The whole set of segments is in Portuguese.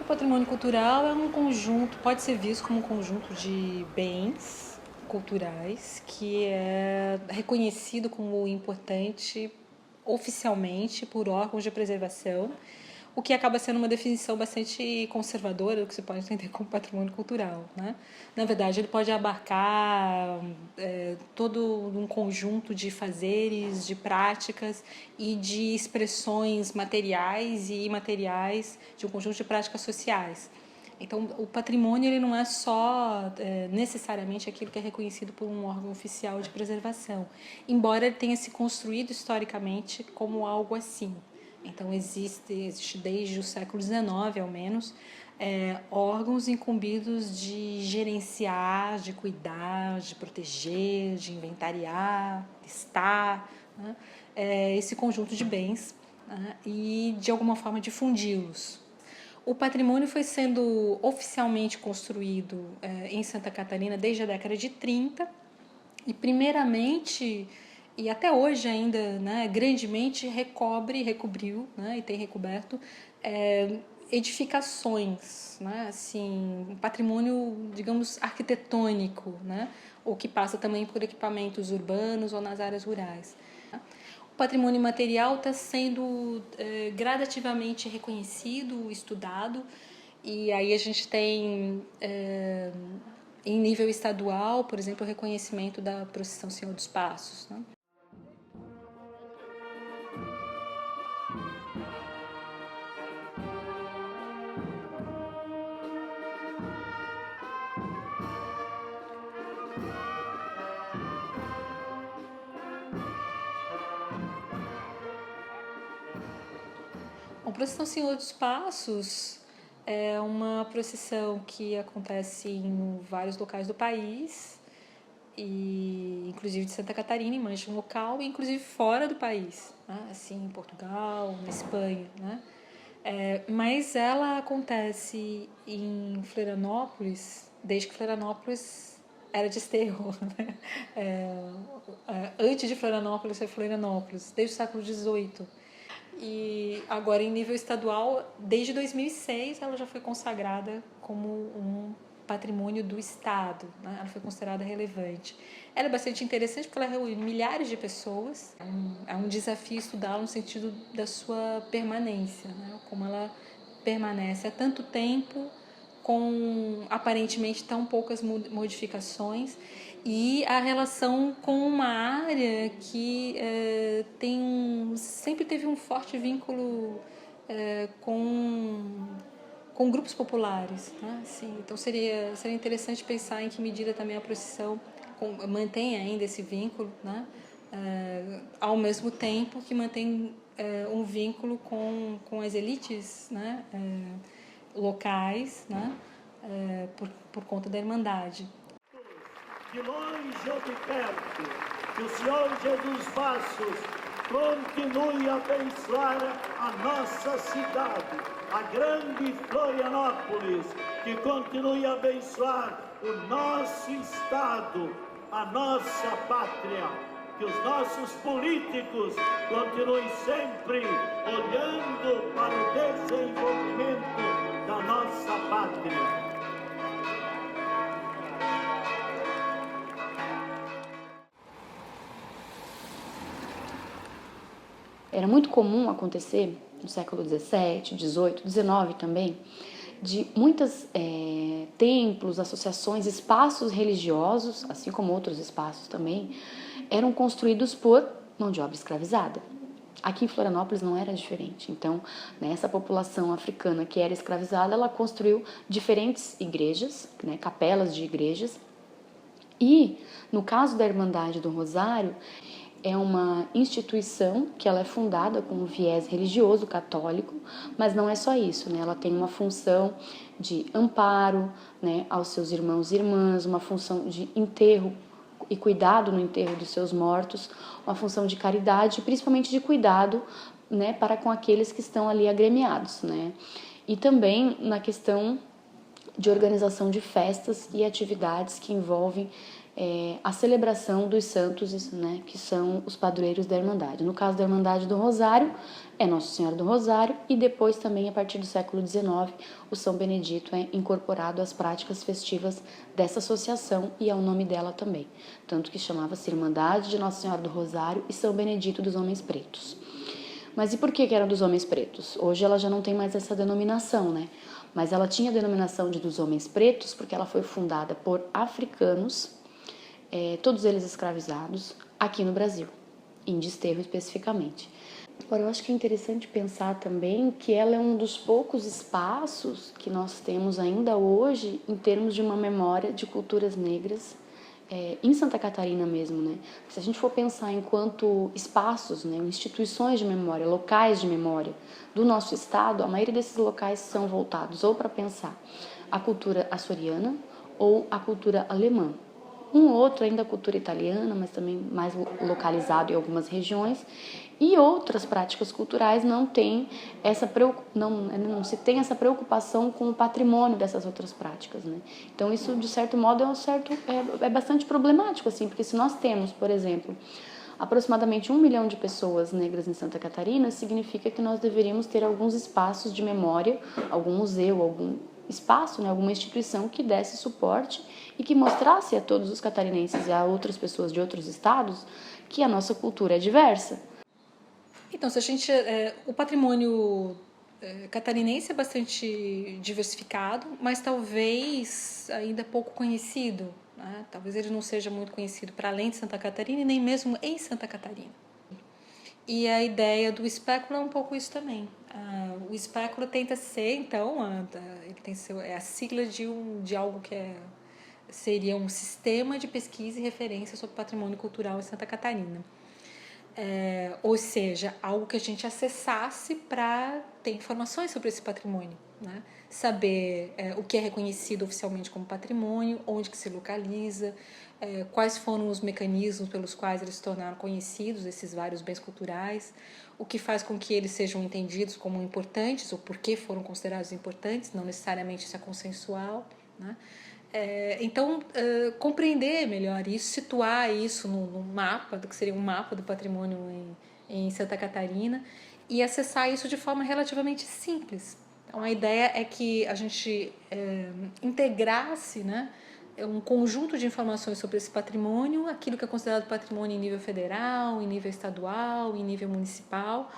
patrimônio cultural é um conjunto, pode ser visto como um conjunto de bens culturais que é reconhecido como importante oficialmente por órgãos de preservação, o que acaba sendo uma definição bastante conservadora do que se pode entender como patrimônio cultural, né? Na verdade, ele pode abarcar todo um conjunto de fazeres, de práticas e de expressões materiais e imateriais de um conjunto de práticas sociais. Então, o patrimônio ele não é só necessariamente aquilo que é reconhecido por um órgão oficial de preservação, embora ele tenha se construído historicamente como algo assim. Então, existe desde o século XIX, ao menos, órgãos incumbidos de gerenciar, de cuidar, de proteger, de inventariar, listar, né? Esse conjunto de bens, né? E, de alguma forma, difundi-los. O patrimônio foi sendo oficialmente construído em Santa Catarina desde a década de 30 e, primeiramente, e até hoje ainda, né, grandemente recobriu, né, e tem recoberto edificações, né, assim, um patrimônio, digamos, arquitetônico, né, ou que passa também por equipamentos urbanos ou nas áreas rurais. O patrimônio material está sendo gradativamente reconhecido, estudado, e aí a gente tem, em nível estadual, por exemplo, o reconhecimento da Procissão Senhor dos Passos, né? A procissão Senhor dos Passos é uma procissão que acontece em vários locais do país, e inclusive de Santa Catarina, em mancha um local, e inclusive fora do país, né? Assim, em Portugal, na Espanha, né? Mas ela acontece em Florianópolis, desde que Florianópolis era desterro, né? Antes de Florianópolis ser Florianópolis, desde o século XVIII. E agora, em nível estadual, desde 2006, ela já foi consagrada como um patrimônio do Estado, né? Ela foi considerada relevante. Ela é bastante interessante porque ela reúne milhares de pessoas. É um desafio estudá-la no sentido da sua permanência, né? Como ela permanece há tanto tempo, com aparentemente tão poucas modificações, e a relação com uma área que sempre teve um forte vínculo com grupos populares, né? Assim, então seria interessante pensar em que medida também a procissão mantém ainda esse vínculo, né? Ao mesmo tempo que mantém um vínculo com as elites, né? Locais, né? Por conta da Irmandade. De longe ou de perto, que o Senhor Jesus Passos continue a abençoar a nossa cidade, a grande Florianópolis, que continue a abençoar o nosso Estado, a nossa pátria, que os nossos políticos continuem sempre olhando para o desenvolvimento da nossa pátria. Era muito comum acontecer no século XVII, XVIII, XIX também, de muitos templos, associações, espaços religiosos, assim como outros espaços também, eram construídos por mão de obra escravizada. Aqui em Florianópolis não era diferente. Então, essa população africana que era escravizada, ela construiu diferentes igrejas, né, capelas de igrejas. E, no caso da Irmandade do Rosário, é uma instituição que ela é fundada com um viés religioso católico, mas não é só isso, né? Ela tem uma função de amparo, né, aos seus irmãos e irmãs, uma função de enterro e cuidado no enterro dos seus mortos, uma função de caridade, principalmente de cuidado, né, para com aqueles que estão ali agremiados, né? E também na questão de organização de festas e atividades que envolvem a celebração dos santos, né, que são os padroeiros da Irmandade. No caso da Irmandade do Rosário, é Nossa Senhora do Rosário, e depois também, a partir do século XIX, o São Benedito é incorporado às práticas festivas dessa associação e ao nome dela também, tanto que chamava-se Irmandade de Nossa Senhora do Rosário e São Benedito dos Homens Pretos. Mas e por que era dos Homens Pretos? Hoje ela já não tem mais essa denominação, né? Mas ela tinha a denominação de dos Homens Pretos porque ela foi fundada por africanos, todos eles escravizados, aqui no Brasil, em Desterro especificamente. Agora, eu acho que é interessante pensar também que ela é um dos poucos espaços que nós temos ainda hoje em termos de uma memória de culturas negras, em Santa Catarina mesmo, né? Se a gente for pensar enquanto espaços, né, instituições de memória, locais de memória do nosso estado, a maioria desses locais são voltados ou para pensar a cultura açoriana ou a cultura alemã. Um outro ainda a cultura italiana, mas também mais localizado em algumas regiões, e outras práticas culturais não se tem essa preocupação com o patrimônio dessas outras práticas, né? Então isso, de certo modo, é bastante problemático, assim, porque se nós temos, por exemplo, aproximadamente 1 milhão de pessoas negras em Santa Catarina, significa que nós deveríamos ter alguns espaços de memória, algum museu, algum espaço, né, alguma instituição que desse suporte e que mostrasse a todos os catarinenses e a outras pessoas de outros estados que a nossa cultura é diversa. Então, se a gente, o patrimônio catarinense é bastante diversificado, mas talvez ainda pouco conhecido, né? Talvez ele não seja muito conhecido para além de Santa Catarina e nem mesmo em Santa Catarina. E a ideia do espéculo é um pouco isso também. O espéculo tenta ser, então, é a sigla de algo que seria um sistema de pesquisa e referência sobre patrimônio cultural em Santa Catarina. Ou seja, algo que a gente acessasse para ter informações sobre esse patrimônio, né? Saber o que é reconhecido oficialmente como patrimônio, onde que se localiza, quais foram os mecanismos pelos quais eles se tornaram conhecidos, esses vários bens culturais, o que faz com que eles sejam entendidos como importantes ou por que foram considerados importantes, não necessariamente isso é consensual, né? Então, compreender melhor isso, situar isso no mapa, do que seria um mapa do patrimônio em Santa Catarina, e acessar isso de forma relativamente simples. Então, a ideia é que a gente integrasse, né, um conjunto de informações sobre esse patrimônio, aquilo que é considerado patrimônio em nível federal, em nível estadual, em nível municipal,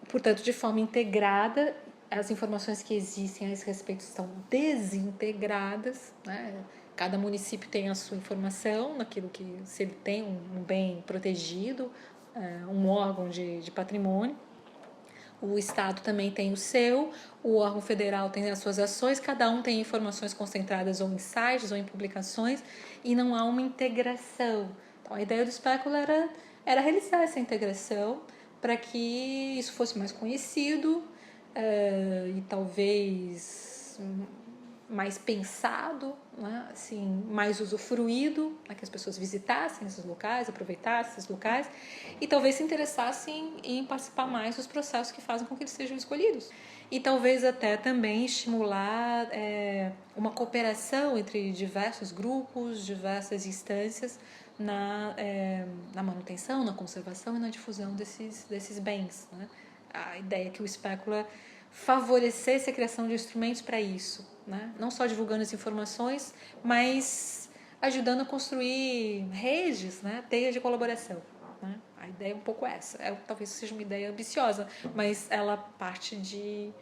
portanto, de forma integrada. As informações que existem a esse respeito estão desintegradas, né? Cada município tem a sua informação naquilo que, se ele tem um bem protegido, um órgão de patrimônio. O Estado também tem o seu, o órgão federal tem as suas ações, cada um tem informações concentradas ou em sites ou em publicações, e não há uma integração. Então, a ideia do espéculo era realizar essa integração para que isso fosse mais conhecido, e talvez mais pensado, né? Assim, mais usufruído, né? Que as pessoas visitassem esses locais, aproveitassem esses locais e talvez se interessassem em participar mais dos processos que fazem com que eles sejam escolhidos. E talvez até também estimular uma cooperação entre diversos grupos, diversas instâncias na manutenção, na conservação e na difusão desses bens, né? A ideia é que o espéculo favorecesse a criação de instrumentos para isso, né? Não só divulgando as informações, mas ajudando a construir redes, né? Teias de colaboração, né? A ideia é um pouco essa. Talvez seja uma ideia ambiciosa, mas ela parte de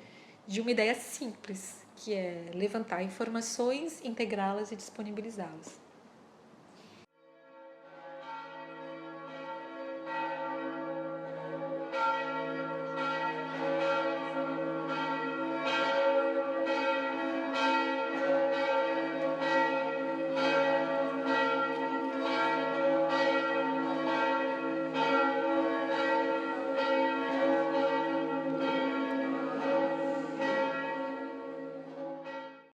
uma ideia simples, que é levantar informações, integrá-las e disponibilizá-las.